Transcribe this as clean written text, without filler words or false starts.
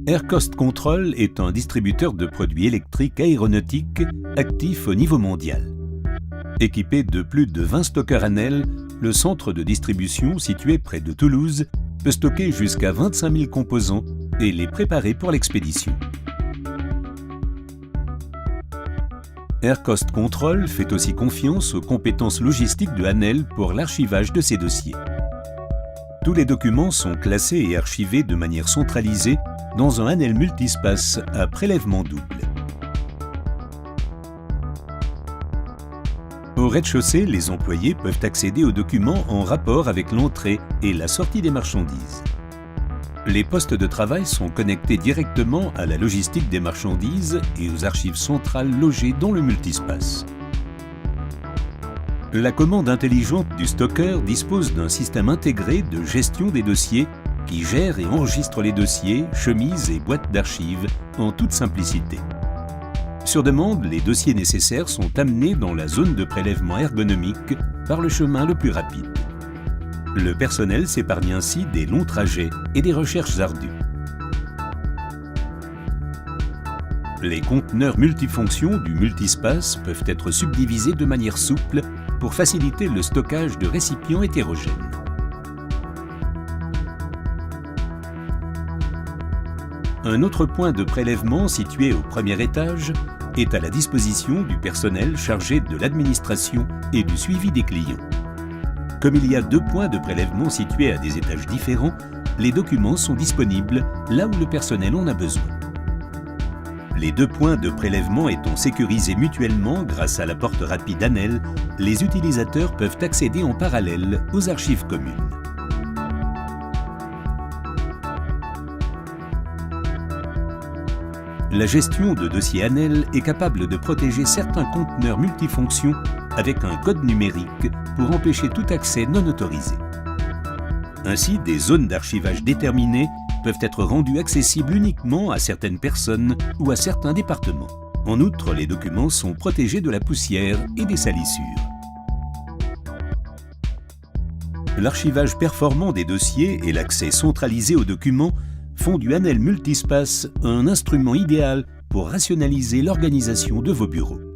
Air Cost Control est un distributeur de produits électriques aéronautiques actif au niveau mondial. Équipé de plus de 20 stockeurs ANEL, le centre de distribution situé près de Toulouse peut stocker jusqu'à 25 000 composants et les préparer pour l'expédition. Air Cost Control fait aussi confiance aux compétences logistiques de ANEL pour l'archivage de ses dossiers. Tous les documents sont classés et archivés de manière centralisée dans un ANEL multispace à prélèvement double. Au rez-de-chaussée, les employés peuvent accéder aux documents en rapport avec l'entrée et la sortie des marchandises. Les postes de travail sont connectés directement à la logistique des marchandises et aux archives centrales logées dans le multispace. La commande intelligente du stockeur dispose d'un système intégré de gestion des dossiers qui gère et enregistre les dossiers, chemises et boîtes d'archives en toute simplicité. Sur demande, les dossiers nécessaires sont amenés dans la zone de prélèvement ergonomique par le chemin le plus rapide. Le personnel s'épargne ainsi des longs trajets et des recherches ardues. Les conteneurs multifonctions du multispace peuvent être subdivisés de manière souple pour faciliter le stockage de récipients hétérogènes. Un autre point de prélèvement situé au premier étage est à la disposition du personnel chargé de l'administration et du suivi des clients. Comme il y a 2 points de prélèvement situés à des étages différents, les documents sont disponibles là où le personnel en a besoin. Les 2 points de prélèvement étant sécurisés mutuellement grâce à la porte rapide ANEL, les utilisateurs peuvent accéder en parallèle aux archives communes. La gestion de dossiers ANEL est capable de protéger certains conteneurs multifonctions avec un code numérique pour empêcher tout accès non autorisé. Ainsi, des zones d'archivage déterminées peuvent être rendues accessibles uniquement à certaines personnes ou à certains départements. En outre, les documents sont protégés de la poussière et des salissures. L'archivage performant des dossiers et l'accès centralisé aux documents font du ANEL Multispace un instrument idéal pour rationaliser l'organisation de vos bureaux.